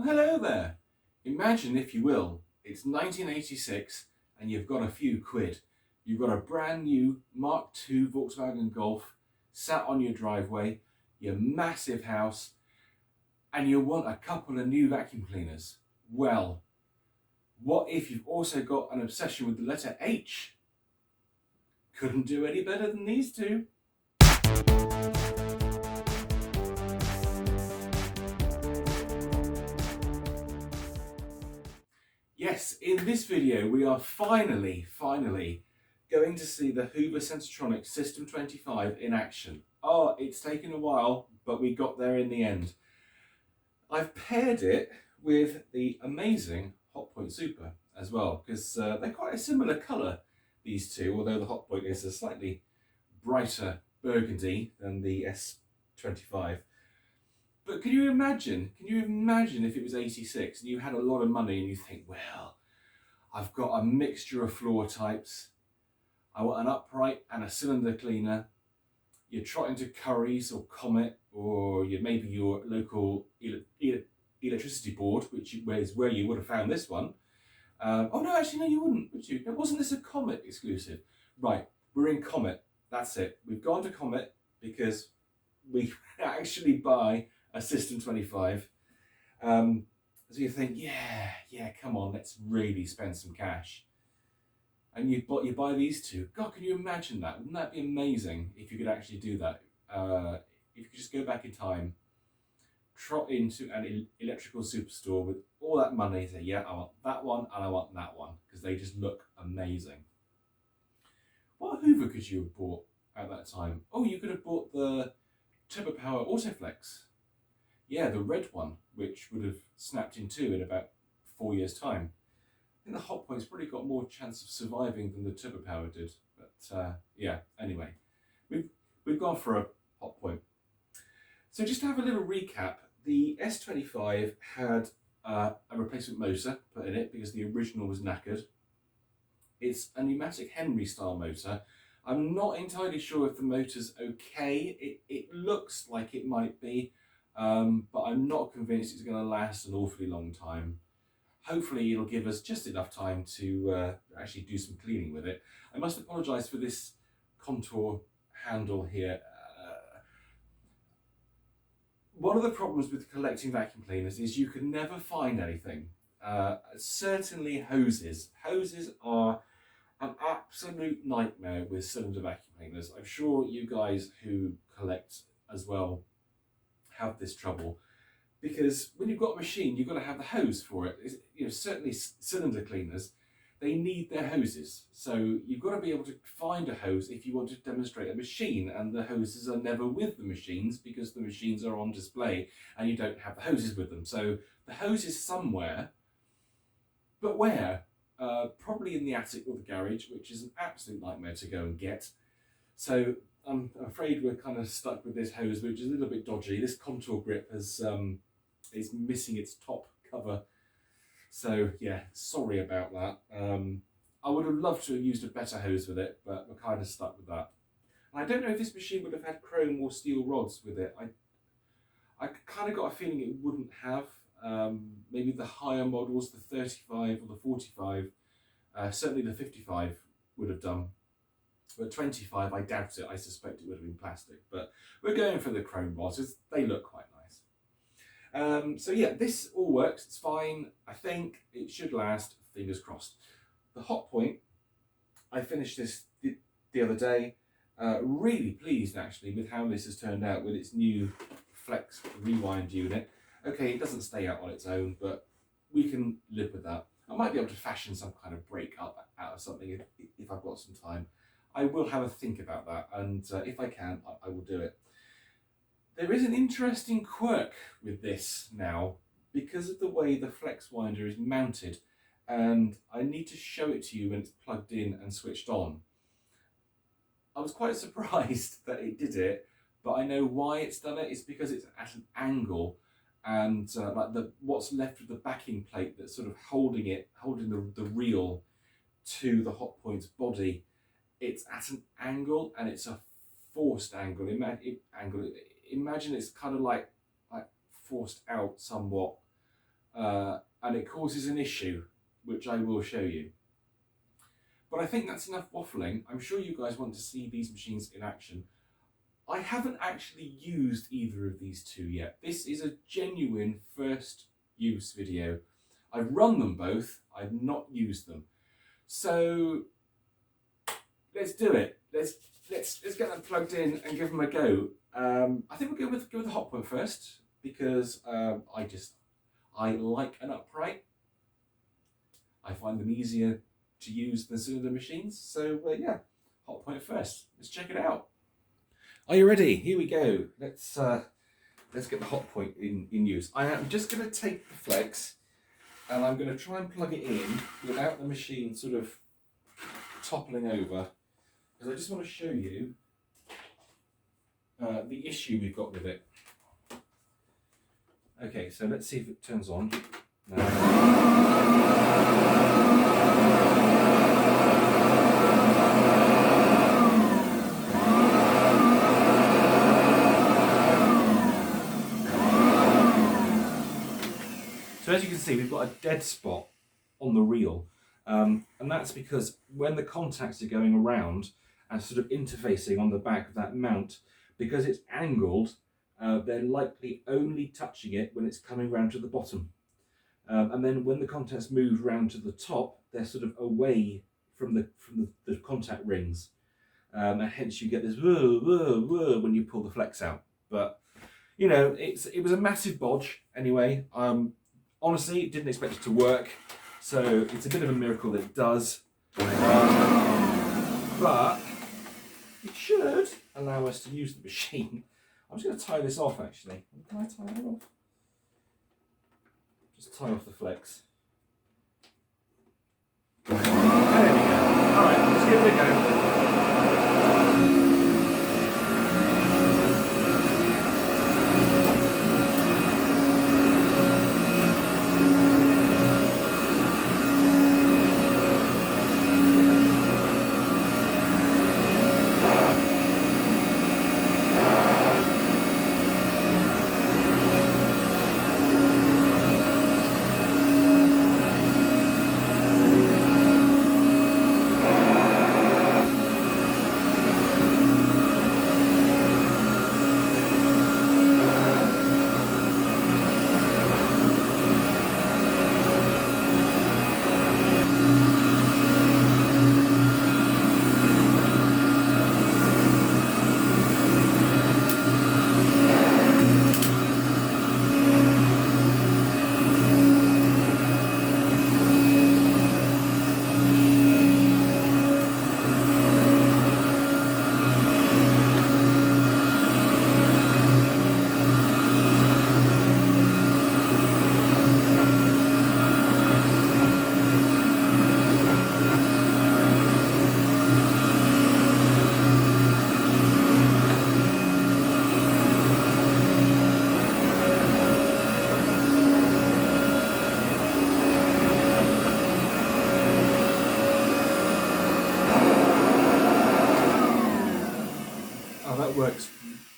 Well, hello there. Imagine, if you will, it's 1986 and you've got a few quid. You've got a brand new Mark II Volkswagen Golf sat on your driveway, your massive house, and you want a couple of new vacuum cleaners. Well, what if you've also got an obsession with the letter H? Couldn't do any better than these two. Yes, in this video we are finally going to see the Hoover Sensotronic System 25 in action. Oh, it's taken a while, but we got there in the end. I've paired it with the amazing Hotpoint Super as well, because they're quite a similar colour, these two, although the Hotpoint is a slightly brighter burgundy than the S25. But can you imagine if it was 86 and you had a lot of money and you think, well, I've got a mixture of floor types, I want an upright and a cylinder cleaner, you're trotting to Curry's or Comet, or maybe your local electricity board, which is where you would have found this one. Oh no, actually no, you wouldn't, would you? No, wasn't this a Comet exclusive? Right, we're in Comet, that's it. We've gone to Comet because we actually buy a System 25. So you think, yeah, come on, let's really spend some cash. And you buy these two. God, can you imagine that? Wouldn't that be amazing if you could actually do that? If you could just go back in time, trot into an electrical superstore with all that money, say, yeah, I want that one and I want that one, because they just look amazing. What Hoover could you have bought at that time? Oh, you could have bought the Turbo Power Autoflex. Yeah, the red one, which would have snapped in two in about 4 years' time. I think the Hotpoint's probably got more chance of surviving than the Turbo Power did. But yeah, anyway, we've gone for a Hotpoint. So just to have a little recap, the S25 had a replacement motor put in it because the original was knackered. It's a pneumatic Henry style motor. I'm not entirely sure if the motor's okay. It looks like it might be, but I'm not convinced it's going to last an awfully long time. Hopefully it'll give us just enough time to actually do some cleaning with it. I must apologise for this contour handle here. One of the problems with collecting vacuum cleaners is you can never find anything. Certainly hoses. Hoses are an absolute nightmare with cylinder vacuum cleaners. I'm sure you guys who collect as well have this trouble, because when you've got a machine, you've got to have the hose for it. Certainly cylinder cleaners, they need their hoses. So you've got to be able to find a hose if you want to demonstrate a machine, and the hoses are never with the machines because the machines are on display and you don't have the hoses with them. So the hose is somewhere, but where? Probably in the attic or the garage, which is an absolute nightmare to go and get. So I'm afraid we're kind of stuck with this hose, which is a little bit dodgy. This contour grip is missing its top cover. So yeah, sorry about that. I would have loved to have used a better hose with it, but we're kind of stuck with that. And I don't know if this machine would have had chrome or steel rods with it. I kind of got a feeling it wouldn't have. Maybe the higher models, the 35 or the 45, certainly the 55 would have done. But 25, I doubt it. I suspect it would have been plastic. But we're going for the chrome rods. They look quite nice. So yeah, this all works. It's fine. I think it should last. Fingers crossed. The Hotpoint, I finished this the other day. Really pleased actually with how this has turned out with its new flex rewind unit. Okay, it doesn't stay out on its own, but we can live with that. I might be able to fashion some kind of break up out of something if I've got some time. I will have a think about that, and if I can, I will do it. There is an interesting quirk with this now because of the way the flex winder is mounted, and I need to show it to you when it's plugged in and switched on. I was quite surprised that it did it, but I know why it's done it. It's because it's at an angle, and what's left of the backing plate that's sort of holding the reel to the Hotpoint's body, it's at an angle, and it's a forced angle. Imagine it's kind of like forced out somewhat. and it causes an issue, which I will show you. But I think that's enough waffling. I'm sure you guys want to see these machines in action. I haven't actually used either of these two yet. This is a genuine first use video. I've run them both, I've not used them. So let's do it. Let's get them plugged in and give them a go. I think we'll go with the Hotpoint first, because I like an upright. I find them easier to use than cylinder machines. So yeah, Hotpoint first. Let's check it out. Are you ready? Here we go. Let's get the Hotpoint in use. I am just going to take the flex and I'm going to try and plug it in without the machine sort of toppling over, because I just want to show you the issue we've got with it. Okay, so let's see if it turns on. So as you can see, we've got a dead spot on the reel, and that's because when the contacts are going around and sort of interfacing on the back of that mount, because it's angled, they're likely only touching it when it's coming round to the bottom. And then when the contacts move round to the top, they're sort of away from the contact rings. And hence you get this whoa, whoa, whoa when you pull the flex out. But, you know, it was a massive bodge anyway. Honestly, didn't expect it to work, so it's a bit of a miracle that it does. But it should allow us to use the machine. I'm just going to tie this off actually. Can I tie it off? Just tie off the flex. There we go. Alright, let's give it a go.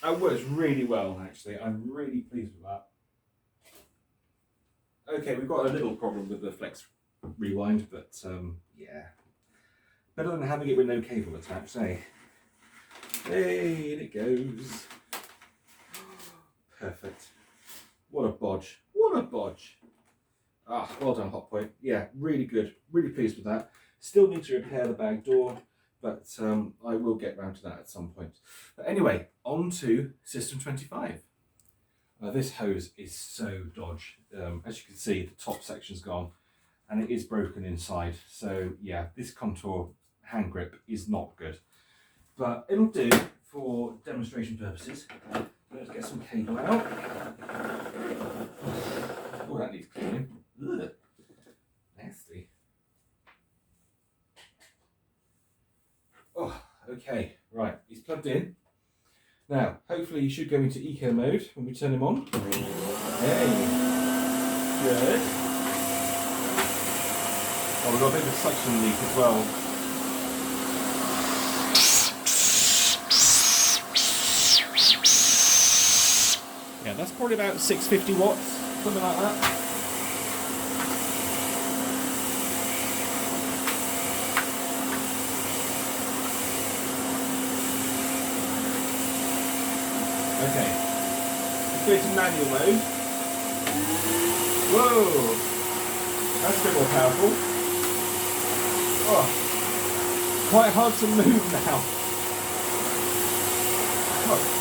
That works really well, actually. I'm really pleased with that. Okay, we've got a little problem with the flex rewind, but yeah. Better than having it with no cable attached, eh? Hey, and it goes. Perfect. What a bodge. What a bodge. Ah, well done, Hotpoint. Yeah, really good. Really pleased with that. Still need to repair the bag door, but I will get round to that at some point. But anyway, on to System 25. This hose is so dodge. As you can see, the top section's gone and it is broken inside. So yeah, this contour hand grip is not good, but it'll do for demonstration purposes. Let's get some cable out. Oh, that needs cleaning. Ugh. Nasty. Oh, okay, right, he's plugged in. Now, hopefully he should go into eco mode when we turn him on. Hey, good. Oh, we've got a bit of a suction leak as well. Yeah, that's probably about 650 watts, something like that. Okay, let's go to manual mode. Whoa, that's a bit more powerful. Oh, quite hard to move now. Oh.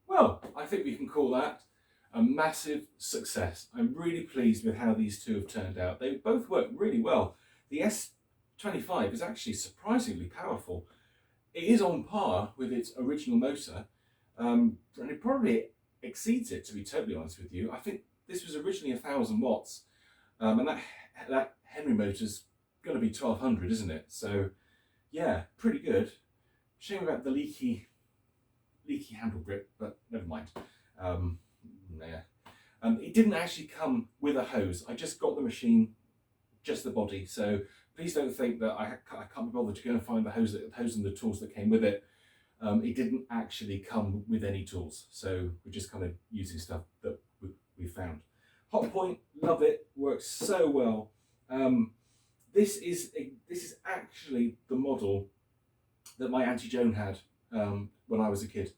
Well, I think we can call that a massive success. I'm really pleased with how these two have turned out. They both work really well. The S25 is actually surprisingly powerful. It is on par with its original motor, and it probably exceeds it, to be totally honest with you. I think this was originally 1,000 watts, and that Henry motor's going to be 1,200, isn't it? So, yeah, pretty good. Shame about the leaky handle grip, but never mind. Yeah. It didn't actually come with a hose. I just got the machine, just the body. So please don't think that I can't be bothered to go and find the hose and the tools that came with it. It didn't actually come with any tools. So we're just kind of using stuff that we found. Hotpoint, love it, works so well. This is actually the model that my Auntie Joan had when I was a kid.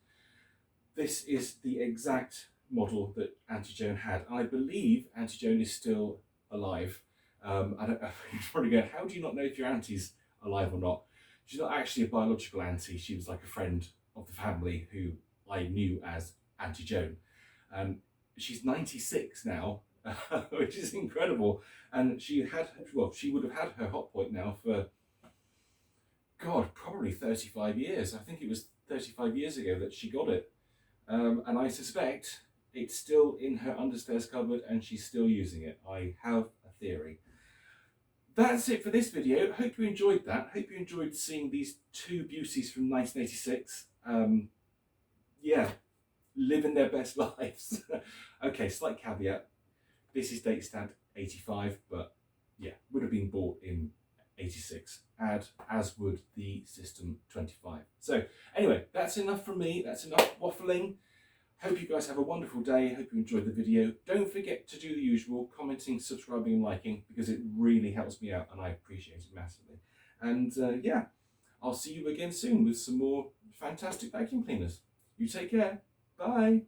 This is the exact model that Auntie Joan had. I believe Auntie Joan is still alive. I don't know, you're probably going, how do you not know if your auntie's alive or not? She's not actually a biological auntie. She was like a friend of the family who I knew as Auntie Joan. She's 96 now, which is incredible. And she would have had her Hotpoint now for, God, probably 35 years. I think it was 35 years ago that she got it. And I suspect it's still in her understairs cupboard and she's still using it. I have a theory. That's it for this video. Hope you enjoyed that. Hope you enjoyed seeing these two beauties from 1986. Yeah, living their best lives. Okay, slight caveat. This is date stamp 85, but yeah, would have been bought in 86, as would the System 25. So anyway, that's enough from me. That's enough waffling. Hope you guys have a wonderful day. Hope you enjoyed the video. Don't forget to do the usual, commenting, subscribing and liking, because it really helps me out and I appreciate it massively. And yeah, I'll see you again soon with some more fantastic vacuum cleaners. You take care. Bye.